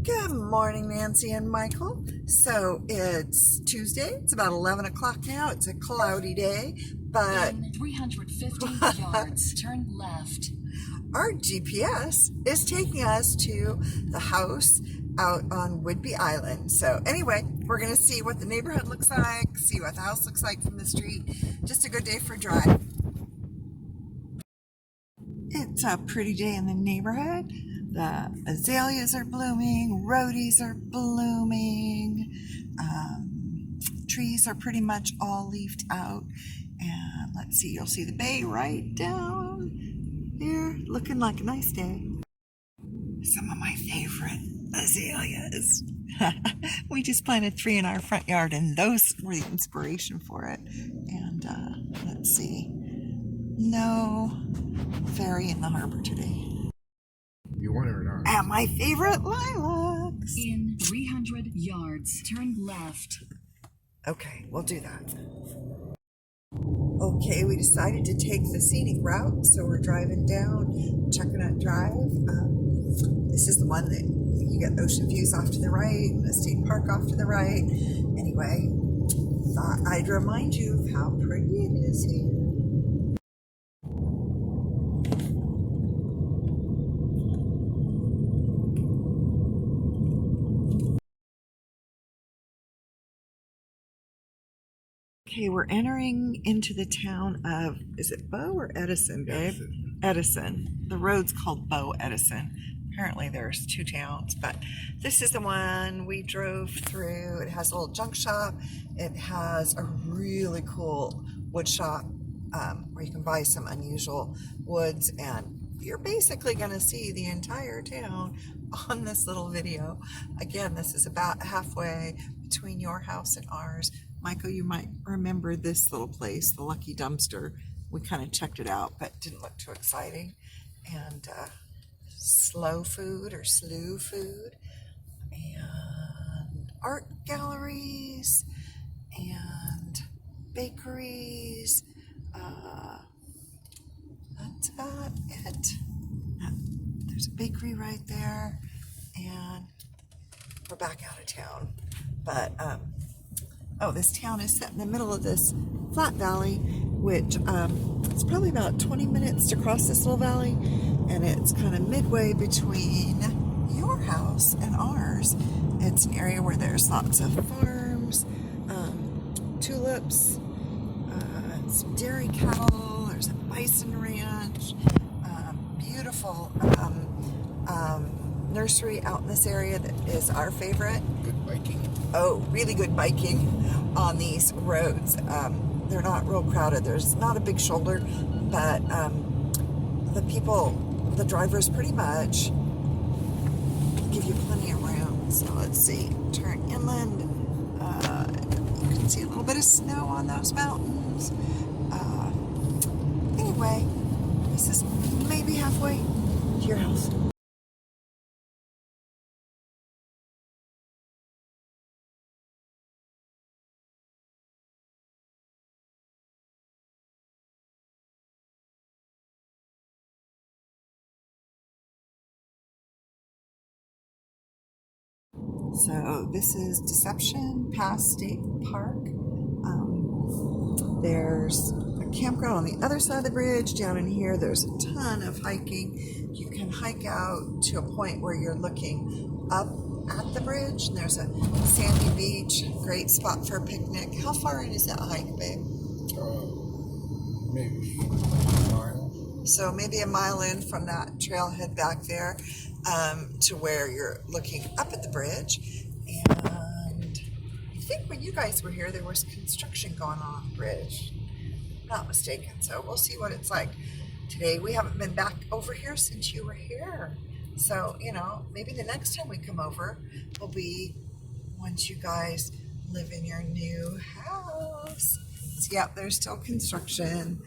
Good morning, Nancy and Michael. So it's Tuesday. It's about 11 o'clock now. It's a cloudy day, but in 350 yards, turn left. Our GPS is taking us to the house out on Whidbey Island. So anyway, we're going to see what the neighborhood looks like, see what the house looks like from the street. Just a good day for a drive. It's a pretty day in the neighborhood. The azaleas are blooming, rhodies are blooming, trees are pretty much all leafed out. And let's see, you'll see the bay right down there, looking like a nice day. Some of my favorite azaleas. We just planted 3 in our front yard, and those were the inspiration for it. And let's see, no ferry in the harbor today. You want it or not? And my favorite lilacs. In 300 yards, turn left. Okay, we'll do that. Okay, we decided to take the scenic route, so we're driving down Chestnut Drive. This is the one that you get ocean views off to the right, and the state park off to the right. Anyway, thought I'd remind you of how pretty it is here. Okay, we're entering into the town of, is it Bow or Edison, babe? Edison. The road's called Bow Edison. Apparently there's 2 towns, but this is the one we drove through. It has a little junk shop. It has a really cool wood shop where you can buy some unusual woods, and you're basically going to see the entire town on this little video. Again, this is about halfway between your house and ours. Michael, you might remember this little place, the Lucky Dumpster. We kind of checked it out, but didn't look too exciting. And slow food or slew food, and art galleries, and bakeries. That's about it. There's a bakery right there, and we're back out of town. But oh, this town is set in the middle of this flat valley, which it's probably about 20 minutes to cross this little valley, and it's kind of midway between your house and ours. It's an area where there's lots of farms, tulips, some dairy cattle, there's a bison ranch, beautiful nursery out in this area that is our favorite. Good biking. Oh, really good biking on these roads. They're not real crowded. There's not a big shoulder, but the drivers pretty much give you plenty of room. So let's see, turn inland. You can see a little bit of snow on those mountains. Anyway, this is maybe halfway to your house. So this is Deception Pass State Park. There's a campground on the other side of the bridge. Down in here, there's a ton of hiking. You can hike out to a point where you're looking up at the bridge, and there's a sandy beach, great spot for a picnic. How far in is that hike, babe? Maybe a mile. So maybe a mile in from that trailhead back there. To where you're looking up at the bridge. And I think when you guys were here, there was construction going on the bridge. I'm not mistaken. So we'll see what it's like today. We haven't been back over here since you were here. So, you know, maybe the next time we come over will be once you guys live in your new house. So, yeah, there's still construction.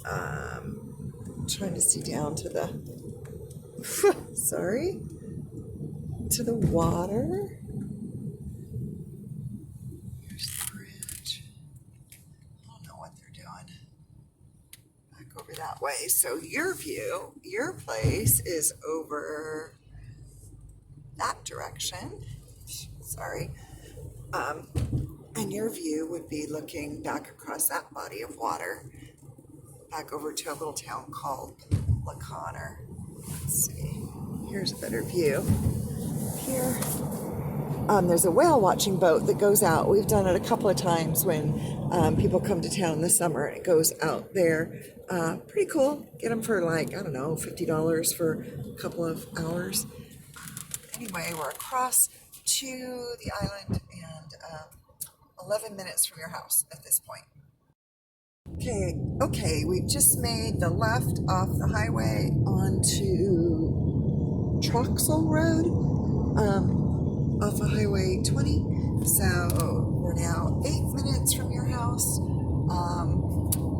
Trying to see down to the sorry, to the water. Here's the bridge. I don't know what they're doing. Back over that way. So your view, your place is over that direction. Sorry. And your view would be looking back across that body of water, back over to a little town called LaConner. Let's see. Here's a better view. Here. There's a whale watching boat that goes out. We've done it a couple of times when people come to town this summer. It goes out there. Pretty cool. Get them for like, I don't know, $50 for a couple of hours. Anyway, we're across to the island and 11 minutes from your house at this point. Okay, we've just made the left off the highway onto Troxel Road. Off of Highway 20, so we're now 8 minutes from your house.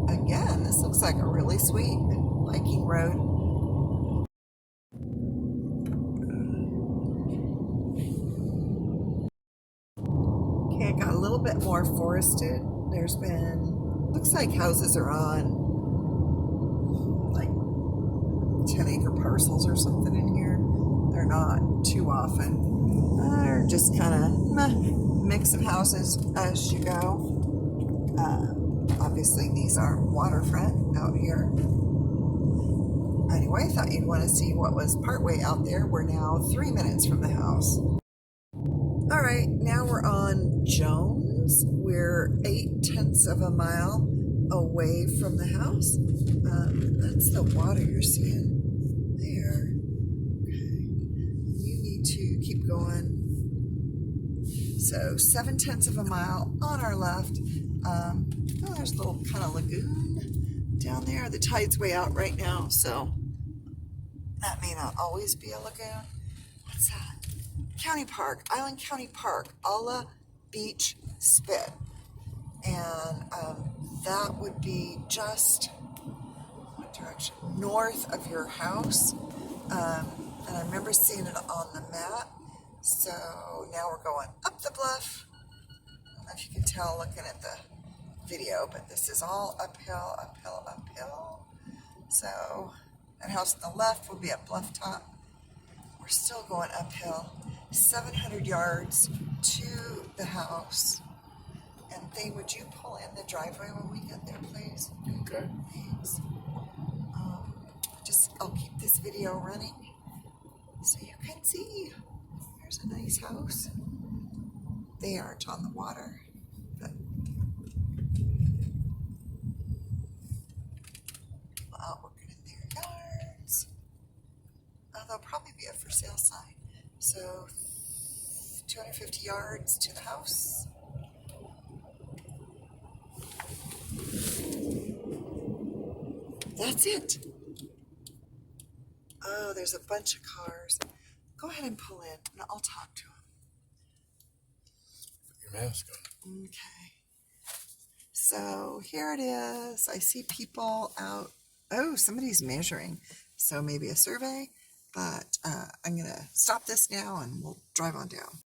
Again, this looks like a really sweet biking road. Okay, it got a little bit more forested. There's been, looks like houses are on like 10-acre parcels or something in here. They're not too often. They're just kind of mix of houses as you go. Obviously, these are waterfront out here. Anyway, thought you'd want to see what was partway out there. We're now 3 minutes from the house. All right, now we're on Jones. We're 0.8 of a mile away from the house. That's the water you're seeing there. To keep going. So 0.7 of a mile on our left. Oh, there's a little kind of lagoon down there. The tide's way out right now, so that may not always be a lagoon. What's that? County Park, Island County Park, Alla Beach Spit. And that would be just, what direction? North of your house. And I remember seeing it on the map. So now we're going up the bluff. I don't know if you can tell looking at the video, but this is all uphill, uphill, uphill. So that house on the left will be at Bluff Top. We're still going uphill. 700 yards to the house. And Thane, would you pull in the driveway when we get there, please? Okay. Thanks. I'll keep this video running so you can see. There's a nice house. They aren't on the water, but people out working in their yards. There'll probably be a for sale sign. So 250 yards to the house. That's it. Oh, there's a bunch of cars. Go ahead and pull in, and I'll talk to them. Put your mask on. Okay. So here it is. I see people out. Oh, somebody's measuring. So maybe a survey, but I'm going to stop this now and we'll drive on down.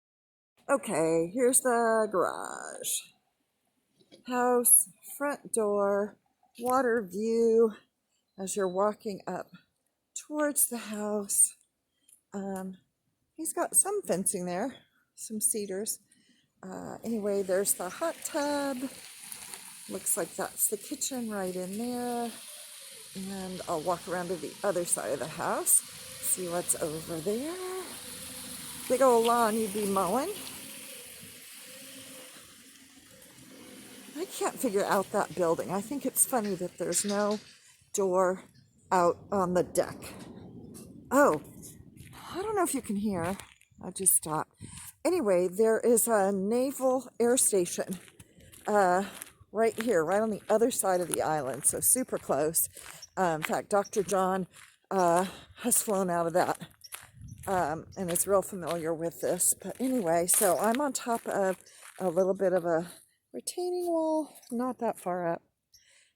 Okay, here's the garage. House, front door, water view as you're walking up towards the house. He's got some fencing there, some cedars. Anyway, there's the hot tub. Looks like that's the kitchen right in there. And I'll walk around to the other side of the house, see what's over there. Big old lawn you'd be mowing. I can't figure out that building. I think it's funny that there's no door out on the deck. Oh, I don't know if you can hear. I just stopped. Anyway, there is a naval air station right here, right on the other side of the island, so super close. In fact, Dr. John has flown out of that and is real familiar with this. But anyway, so I'm on top of a little bit of a retaining wall, not that far up.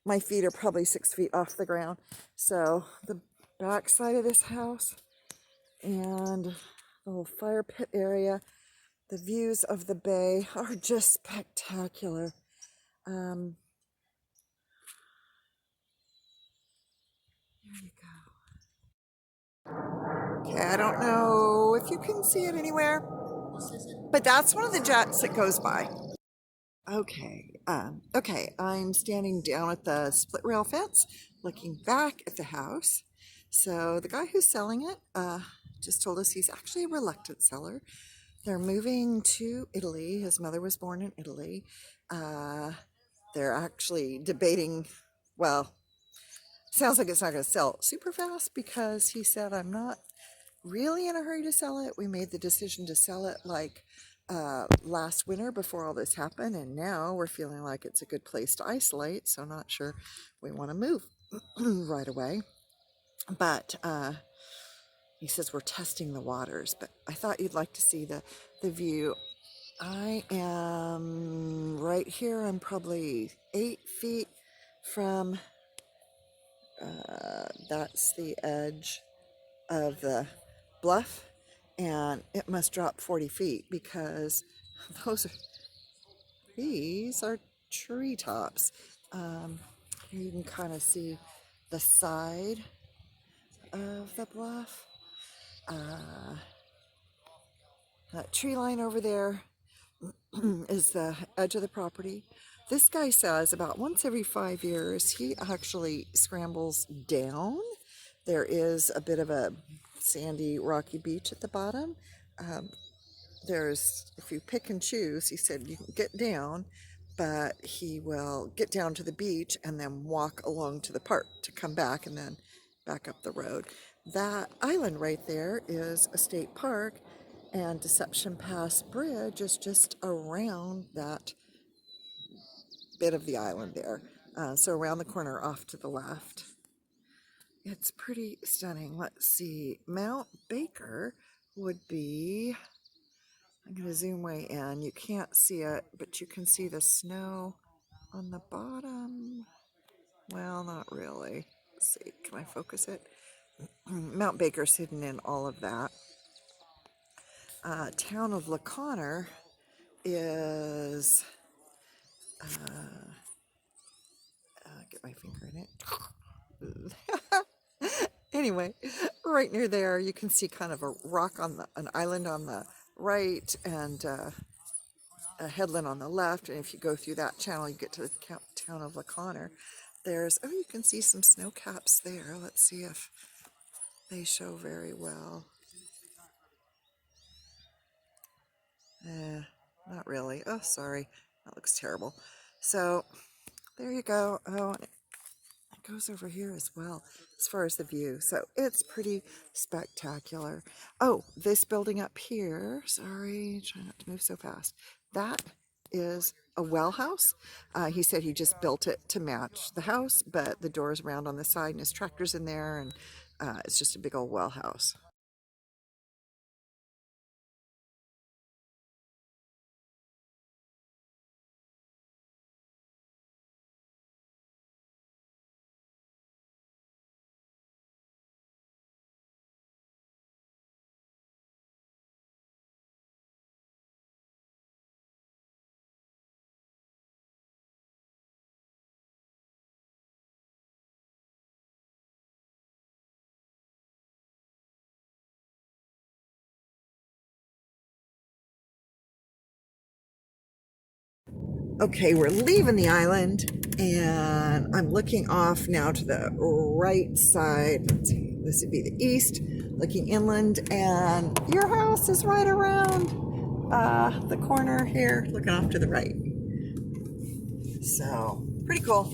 My feet are probably 6 feet off the ground. So the back side of this house and the little fire pit area, the views of the bay are just spectacular. There you go. Okay, I don't know if you can see it anywhere, but that's one of the jets that goes by. Okay, I'm standing down at the split rail fence, looking back at the house. So the guy who's selling it just told us he's actually a reluctant seller. They're moving to Italy. His mother was born in Italy. They're actually debating, well, sounds like it's not going to sell super fast because he said, I'm not really in a hurry to sell it. We made the decision to sell it like last winter before all this happened, and now we're feeling like it's a good place to isolate, so not sure we want to move right away. But he says we're testing the waters, but I thought you'd like to see the view. I am right here. I'm probably 8 feet from that's the edge of the bluff, and it must drop 40 feet because these are treetops. You can kind of see the side of the bluff. That tree line over there is the edge of the property. This guy says about once every 5 years he actually scrambles down. There is a bit of a sandy, rocky beach at the bottom. There's, if you pick and choose, he said you can get down, but he will get down to the beach and then walk along to the park to come back and then back up the road. That island right there is a state park, and Deception Pass Bridge is just around that bit of the island there. So around the corner off to the left. It's pretty stunning. Let's see. Mount Baker would be, I'm going to zoom way in. You can't see it, but you can see the snow on the bottom. Well, not really. Let's see. Can I focus it? Mount Baker's hidden in all of that. Town of LaConner is, get my finger in it. Anyway, right near there, you can see kind of a rock on an island on the right and a headland on the left. And if you go through that channel, you get to the town of LaConner. There's, oh, you can see some snow caps there. Let's see if they show very well. Not really. Oh, sorry. That looks terrible. So there you go. Oh, and it goes over here as well as far as the view. So it's pretty spectacular. Oh, this building up here, sorry, try not to move so fast. That is a well house. He said he just built it to match the house, but the door's round on the side and his tractor's in there, and it's just a big old well house. Okay, we're leaving the island, and I'm looking off now to the right side. Let's see, this would be the east, looking inland, and your house is right around the corner here, looking off to the right. So, pretty cool.